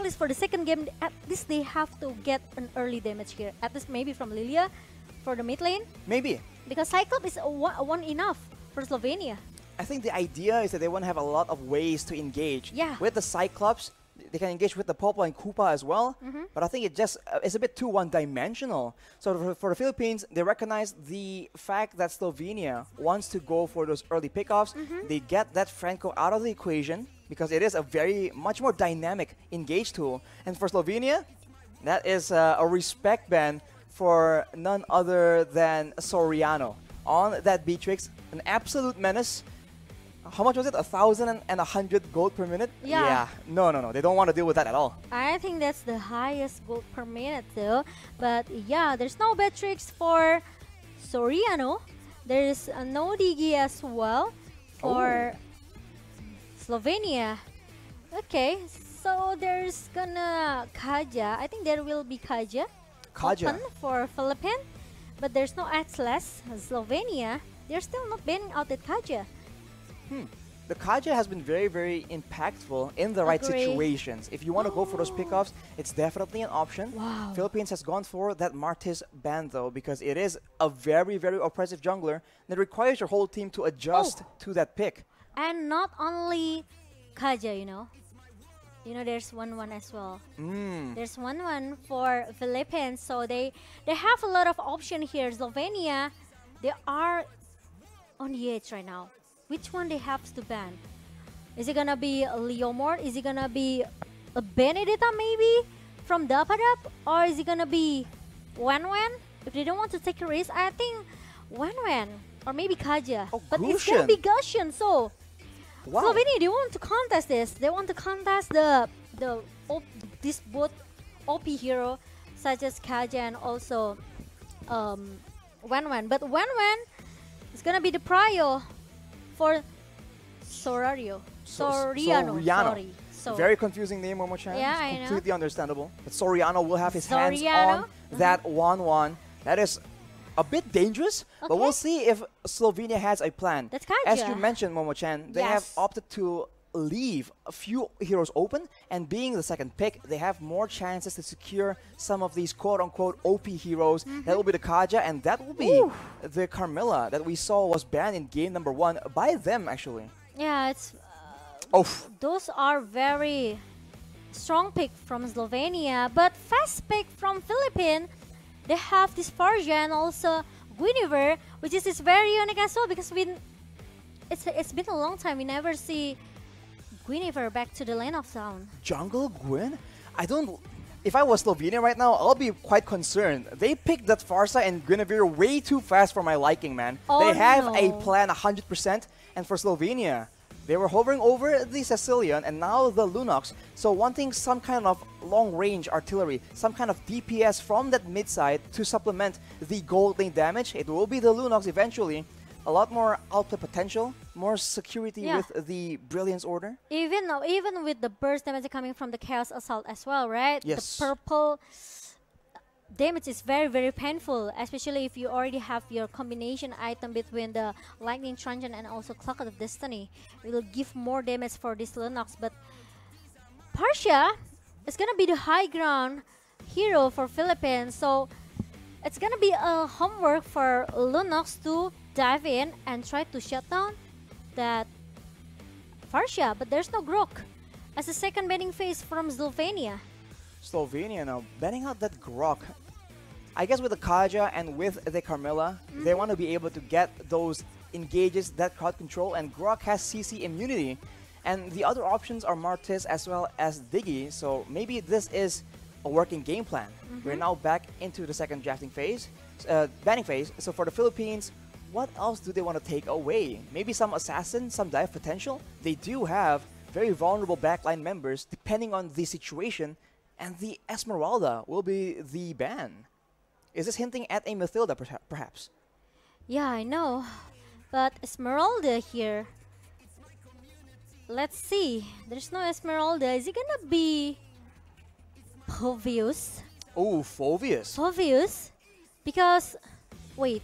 at least for the second game, at least they have to get an early damage here. At least maybe from Lilia for the mid lane. Maybe. Because Cyclops is one enough for Slovenia. I think the idea is that they want to have a lot of ways to engage. Yeah. With the Cyclops, they can engage with the Popo and Koopa as well. But I think it just it's a bit too one-dimensional. So for the Philippines, they recognize the fact that Slovenia wants to go for those early pickoffs. They get that Franco out of the equation because it is a much more dynamic engage tool. And for Slovenia, that is a respect ban for none other than Soriano. On that Beatrix, an absolute menace. How much was it? 1,100 gold per minute? Yeah. No. They don't want to deal with that at all. I think that's the highest gold per minute though. But yeah, there's no Beatrix for Soriano. There's no Digi as well for Slovenia. Okay, so there's gonna Kaja. I think there will be Kaja. Open for Philippines. But there's no Atlas. Slovenia, they're still not banning out that Kaja. The Kaja has been very, very impactful in the right situations. If you want to go for those pickoffs, it's definitely an option. Wow. Philippines has gone for that Martis ban though because it is a very, very oppressive jungler that requires your whole team to adjust to that pick. And not only Kaja, you know. There's 1-1 as well. There's 1-1 for Philippines, so they have a lot of option here. Slovenia, they are on the edge right now. Which one they have to ban? Is it gonna be Leomord? Is it gonna be a Benedetta maybe from Dapadap? Or is it gonna be Wenwen? If they don't want to take a risk, I think Wenwen or maybe Kaja. But it's gonna be Gushian, so Slovenia, they want to contest this. They want to contest this both OP hero such as Kaja and also Wenwen. But Wenwen is gonna be the prio for Soriano. Sorry. Very confusing name, Momo-chan. Yeah, I know. Completely understandable. But Soriano will have his hands on that 1-1. That is a bit dangerous, but we'll see if Slovenia has a plan. That's Kaja. As you mentioned, Momo-chan, they have opted to leave a few heroes open, and being the second pick, they have more chances to secure some of these quote-unquote OP heroes. That will be the Kaja, and that will be the Carmilla that we saw was banned in game number 1 by them, actually. Yeah, it's... those are very strong pick from Slovenia, but fast pick from Philippines. They have this Farja and also Guinevere, which is very unique as well because it's been a long time we never see Guinevere back to the lane of zone. Jungle Gwyn? If I was Slovenia right now, I'll be quite concerned. They picked that Farsa and Guinevere way too fast for my liking, man. They have a plan 100%, and for Slovenia, they were hovering over the Sicilian and now the Lunox, so wanting some kind of long-range artillery, some kind of DPS from that mid-side to supplement the gold lane damage. It will be the Lunox eventually. A lot more output potential, more security with the Brilliance Order. Even with the burst damage coming from the Chaos Assault as well, right? Yes. The purple damage is very, very painful, especially if you already have your combination item between the Lightning Transient and also Clock of Destiny. It will give more damage for this Lunox, but Partia is gonna be the high ground hero for Philippines, so it's gonna be a homework for Lunox to dive in and try to shut down that Farsia, but there's no Grok as a second banning phase from Slovenia. Slovenia now banning out that Grok. I guess with the Kaja and with the Carmilla, they want to be able to get those engages, that crowd control, and Grok has CC immunity. And the other options are Martis as well as Diggy, so maybe this is a working game plan. We're now back into the second drafting phase, banning phase. So for the Philippines, what else do they want to take away? Maybe some assassin, some dive potential? They do have very vulnerable backline members depending on the situation, and the Esmeralda will be the ban. Is this hinting at a Mathilda perhaps? Yeah, I know, but Esmeralda here. Let's see. There's no Esmeralda. Is it gonna be Phoveus? Oh, Phoveus. Phoveus? Because, wait.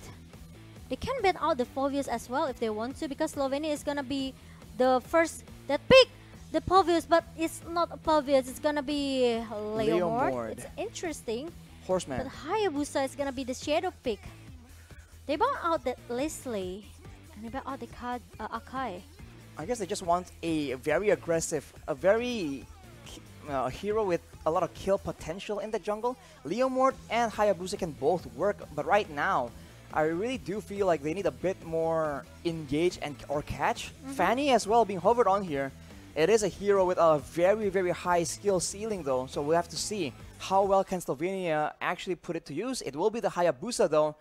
They can ban out the Phoveus as well if they want to, because Slovenia is gonna be the first that pick the Povius, but it's not a Povius. It's gonna be Leomord. It's interesting. Horseman. But Hayabusa is gonna be the shadow pick. They bought out that Leslie, and they bought out the Akai. I guess they just want a very aggressive, a very hero with a lot of kill potential in the jungle. Leomord and Hayabusa can both work, but right now, I really do feel like they need a bit more engage and or catch. Fanny as well being hovered on here. It is a hero with a very, very high skill ceiling though, so we'll have to see how well can Slovenia actually put it to use. It will be the Hayabusa though,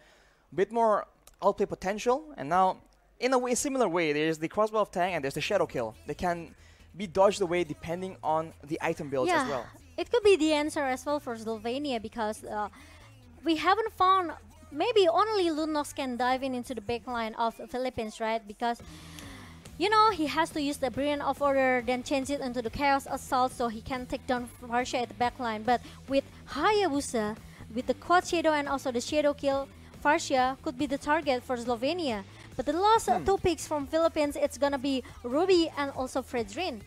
bit more outplay potential, and now in a way, similar way, there's the crossbow of Tang and there's the shadow kill. They can be dodged away depending on the item builds as well. It could be the answer as well for Slovenia because we haven't found, maybe only Lunox can dive into the backline of Philippines, right? Because, you know, he has to use the Brilliant of Order, then change it into the Chaos Assault so he can take down Farsha at the backline. But with Hayabusa, with the Quad Shadow and also the Shadow Kill, Farsha could be the target for Slovenia. But the last two picks from Philippines, it's gonna be Ruby and also Fredrin.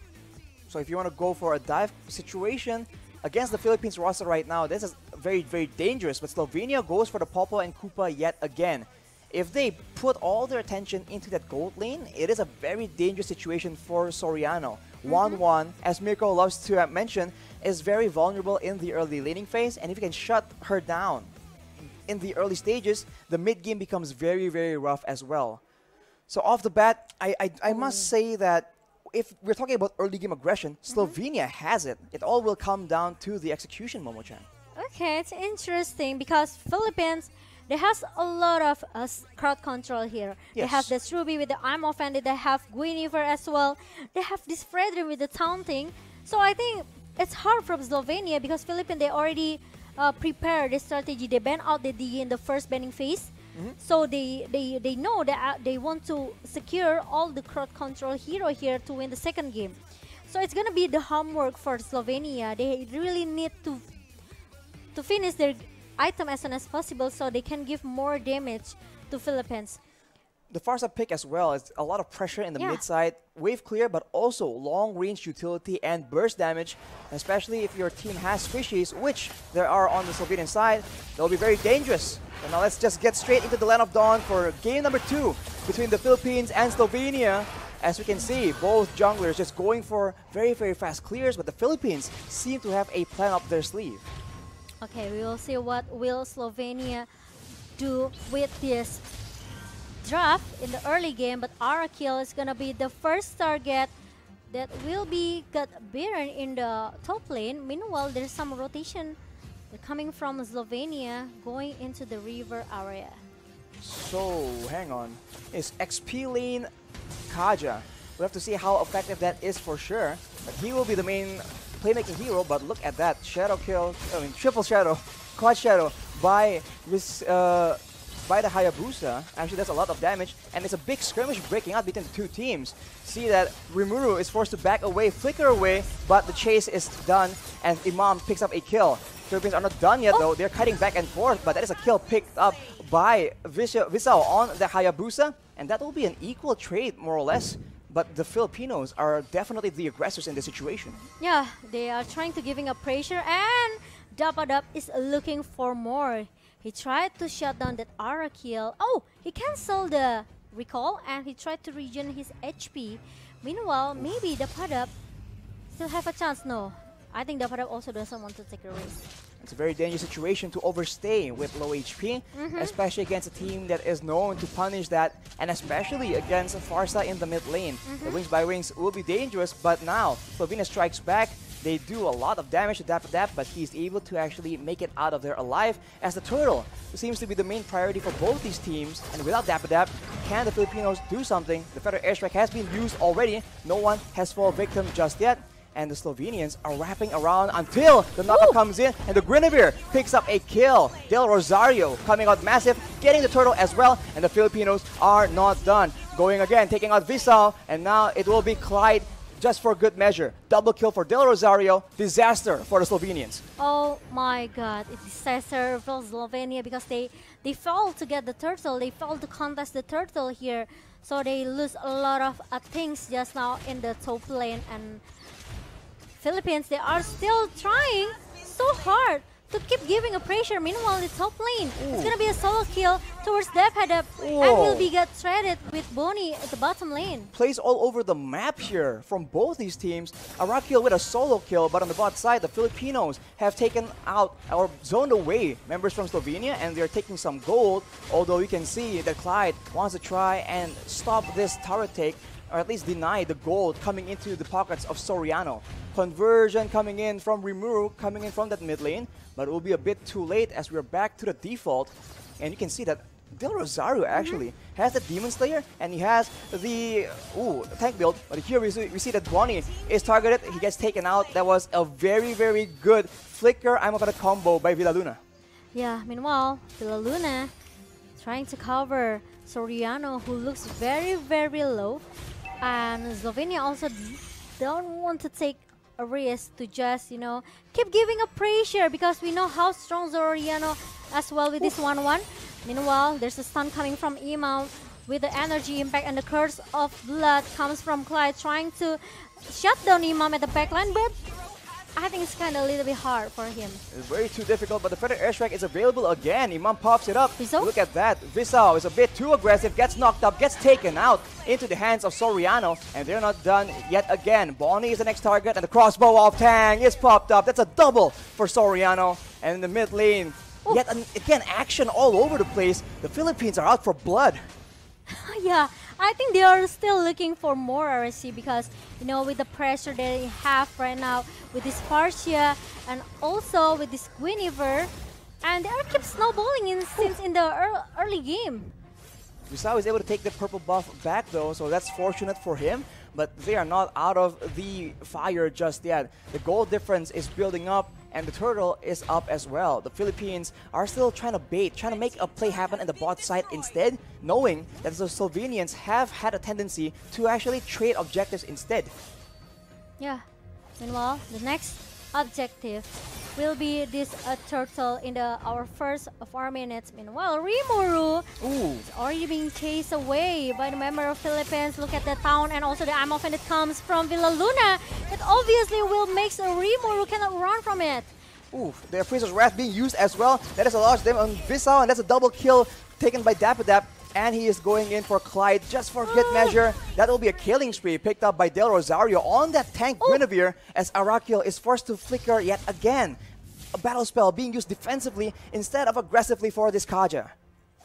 So if you want to go for a dive situation against the Philippines roster right now, this is very, very dangerous. But Slovenia goes for the Popo and Koopa yet again. If they put all their attention into that gold lane, it is a very dangerous situation for Soriano. 1-1, as Mirko loves to mention, is very vulnerable in the early laning phase, and if you can shut her down in the early stages, the mid game becomes very, very rough as well. So off the bat, I must say that if we're talking about early game aggression, Slovenia has it. It all will come down to the execution, Momo-chan. Okay, it's interesting because Philippines, they has a lot of crowd control here. They have this Ruby with the I'm Offended, they have Guinevere as well. They have this Fredrin with the taunting. So I think it's hard from Slovenia because Philippines, they already prepare the strategy. They ban out the DE in the first banning phase. So they know that they want to secure all the crowd control hero here to win the second game. So it's gonna be the homework for Slovenia. They really need to finish their item as soon as possible so they can give more damage to Philippines. The Farsa pick as well is a lot of pressure in the mid side, wave clear, but also long range utility and burst damage, especially if your team has squishies, which there are on the Slovenian side. They'll be very dangerous. And now let's just get straight into the Land of Dawn for game number 2 between the Philippines and Slovenia. As we can see, both junglers just going for very, very fast clears, but the Philippines seem to have a plan up their sleeve. Okay, we will see what will Slovenia do with this draft in the early game, but Arakill is gonna be the first target that will be got beaten in the top lane. Meanwhile, there's some rotation coming from Slovenia going into the river area. So, hang on. Is XP lane Kaja? We'll have to see how effective that is for sure. But he will be the main playmaking hero, but look at that. Shadow kill, I mean triple shadow, quad shadow by this by the Hayabusa. Actually, that's a lot of damage, and it's a big skirmish breaking out between the two teams. See that Rimuru is forced to back away, flicker away, but the chase is done, and Imam picks up a kill. Philippines are not done yet though, they're cutting back and forth, but that is a kill picked up by Visao on the Hayabusa, and that will be an equal trade more or less. But the Filipinos are definitely the aggressors in this situation. Yeah, they are trying to giving up pressure, and Dapadap is looking for more. He tried to shut down that Aura kill. Oh, he canceled the recall and he tried to regen his HP. Meanwhile, maybe Dapadap still have a chance. No, I think Dapadap also doesn't want to take a risk. It's a very dangerous situation to overstay with low HP, especially against a team that is known to punish that, and especially against Farsa in the mid lane. The Wings by Wings will be dangerous, but now Slovenia strikes back. They do a lot of damage to Dapadap, but he's able to actually make it out of there alive, as the turtle seems to be the main priority for both these teams. And without Dapadap, can the Filipinos do something? The Federal Airstrike has been used already. No one has fallen victim just yet. And the Slovenians are wrapping around until the knockup comes in, and the Guinevere picks up a kill. Del Rosario coming out massive, getting the turtle as well, and the Filipinos are not done. Going again, taking out Visao, and now it will be Clyde just for good measure. Double kill for Del Rosario, disaster for the Slovenians. Oh my god, it's disaster for Slovenia because they failed to get the turtle, they failed to contest the turtle here. So they lose a lot of things just now in the top lane, and Philippines, they are still trying so hard to keep giving a pressure. Meanwhile, the top lane, it's gonna be a solo kill towards Dephead, and will be get threaded with Bonnie at the bottom lane. Plays all over the map here from both these teams. Arakil with a solo kill, but on the bot side, the Filipinos have taken out or zoned away members from Slovenia, and they're taking some gold. Although you can see that Clyde wants to try and stop this turret take, or at least deny the gold coming into the pockets of Soriano. Conversion coming in from Rimuru, coming in from that mid lane, but it will be a bit too late as we're back to the default. And you can see that Del Rosario actually has the Demon Slayer, and he has the tank build. But here we see that Bonnie is targeted, he gets taken out. That was a very, very good flicker I'm about to combo by Villaluna. Yeah, meanwhile, Villaluna trying to cover Soriano, who looks very, very low. And Slovenia also don't want to take a risk to just, keep giving a pressure, because we know how strong Soriano as well with this 1-1. Meanwhile, there's a stun coming from Imam with the energy impact, and the curse of blood comes from Clyde trying to shut down Imam at the backline, but I think it's kind of a little bit hard for him. It's very too difficult, but the Feather Airstrike is available again. Imam pops it up. Visao? Look at that. Visao is a bit too aggressive, gets knocked up, gets taken out into the hands of Soriano, and they're not done yet again. Bonnie is the next target, and the crossbow of Tang is popped up. That's a double for Soriano. And in the mid lane, yet again, action all over the place. The Philippines are out for blood. Yeah, I think they are still looking for more RSC, because, with the pressure they have right now with this Partia and also with this Guinevere, and they are keep snowballing since in the early game. Visao is able to take the purple buff back though, so that's fortunate for him. But they are not out of the fire just yet. The goal difference is building up, and the turtle is up as well. The Philippines are still trying to bait, trying to make a play happen at the bot side instead, knowing that the Slovenians have had a tendency to actually trade objectives instead. Yeah. Meanwhile, the next objective will be this turtle in our first 4 minutes. Meanwhile, Rimuru is already being chased away by the member of Philippines. Look at the town and also the ammo fan that comes from Villaluna. It obviously will make Rimuru cannot run from it. The Priest's Wrath being used as well. That is a large damage on Visao, and that's a double kill taken by Dappadap. And he is going in for Clyde just for good measure. That will be a killing spree picked up by Del Rosario on that tank Guinevere, as Arakil is forced to flicker yet again. A battle spell being used defensively instead of aggressively for this Kaja.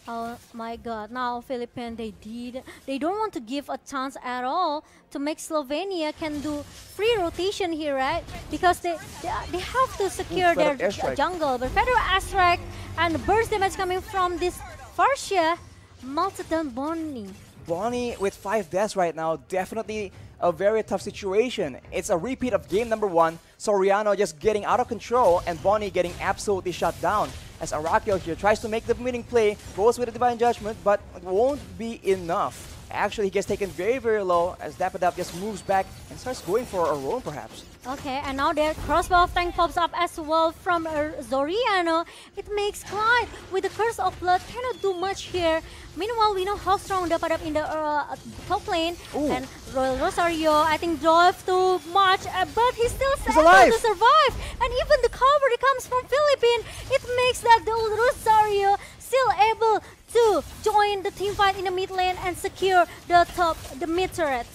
Oh my god, now Philippines, they don't want to give a chance at all to make Slovenia can do free rotation here, right? Because they have to secure their jungle. But Feather Airstrike and burst damage coming from this Farsia melted down Bonnie. Bonnie with 5 deaths right now, definitely a very tough situation. It's a repeat of game number 1. Soriano just getting out of control and Bonnie getting absolutely shut down. As Arakil here tries to make the winning play, goes with a Divine Judgment, but it won't be enough. Actually, he gets taken very, very low as Dappadap just moves back and starts going for a roam perhaps. Okay, and now their crossbow of tank pops up as well from Soriano. It makes Clyde with the Curse of Blood cannot do much here. Meanwhile, we know how strong Dappadap in the top lane. And Royal Rosario, I think, drove too much, but he's still able to survive. And even the cover that comes from Philippines, it makes that Rosario still able to join the team fight in the mid lane and secure the mid turret.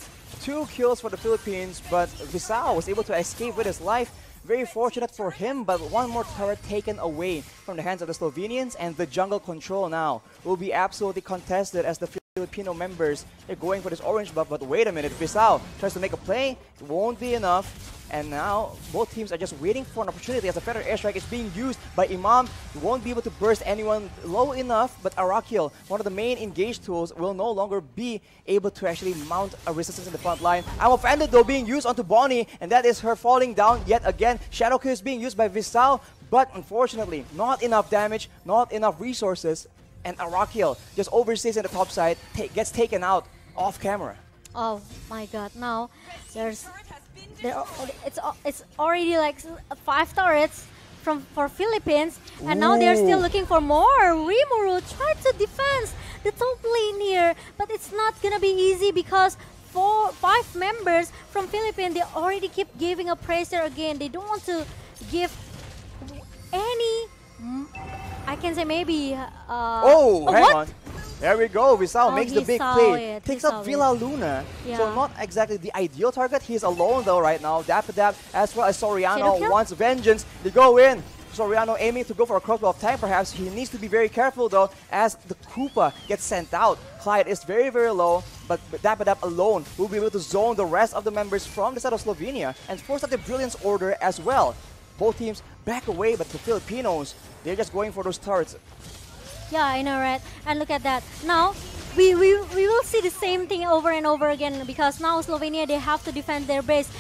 2 kills for the Philippines, but Visao was able to escape with his life. Very fortunate for him, but one more turret taken away from the hands of the Slovenians, and the jungle control now will be absolutely contested as the Filipino members are going for this orange buff. But wait a minute, Visao tries to make a play, it won't be enough. And now both teams are just waiting for an opportunity as the Feather Airstrike is being used by Imam. He won't be able to burst anyone low enough, but Arakil, one of the main engage tools, will no longer be able to actually mount a resistance in the front line. I'm offended though being used onto Bonnie, and that is her falling down yet again. Shadow Kill is being used by Visao, but unfortunately not enough damage, not enough resources, and Arakil just oversees in the top side, gets taken out off camera. Oh my god, now it's already like 5 turrets for Philippines, and now they're still looking for more. Rimuru tried to defend the top lane here, but it's not gonna be easy because 5 members from Philippines. They already keep giving a pressure again. They don't want to give any. I can say maybe. Hang what? on. There we go. Visao makes the he big saw play. it, Takes he up saw Villa Luna. Yeah. So not exactly the ideal target. He's alone though right now. Dap as well as Soriano Shadow kill? wants vengeance. They go in. Soriano aiming to go for a crossbow of tank perhaps. He needs to be very careful though as the Koopa gets sent out. Clyde is very, very low, but Dap alone will be able to zone the rest of the members from the side of Slovenia and force out the Brilliance Order as well. Both teams back away, but the Filipinos, they're just going for those turrets. Yeah, I know, right? And look at that. Now, we will see the same thing over and over again because now Slovenia, they have to defend their base.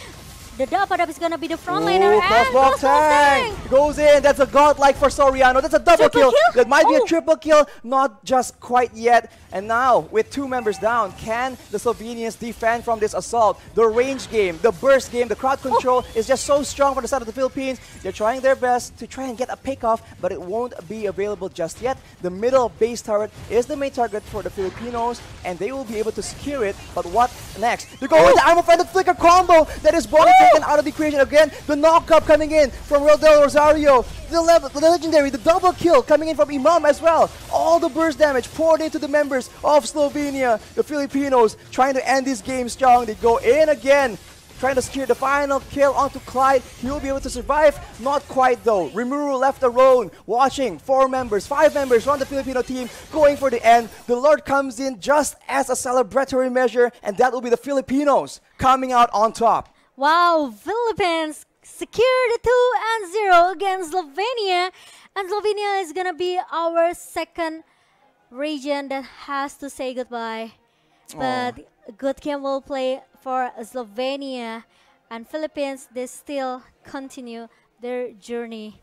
The Dapadab is going to be the frontliner. Crossbow tank goes in. That's a godlike for Soriano. That's a double kill. That might be a triple kill. Not just quite yet. And now, with 2 members down, can the Slovenians defend from this assault? The range game, the burst game, the crowd control is just so strong for the side of the Philippines. They're trying their best to try and get a pick off, but it won't be available just yet. The middle base turret is the main target for the Filipinos, and they will be able to secure it. But what next? They go with the Armor Friended Flicker combo. That is body taken out of the equation again. The knock-up coming in from Del Rosario. The legendary, the double kill coming in from Imam as well. All the burst damage poured into the members of Slovenia. The Filipinos trying to end this game strong. They go in again, trying to secure the final kill onto Clyde. He will be able to survive. Not quite though. Rimuru left alone, watching 5 members from the Filipino team going for the end. The Lord comes in just as a celebratory measure, and that will be the Filipinos coming out on top. Wow, Philippines secured 2-0 against Slovenia. And Slovenia is going to be our second region that has to say goodbye. But good game will play for Slovenia. And Philippines, they still continue their journey.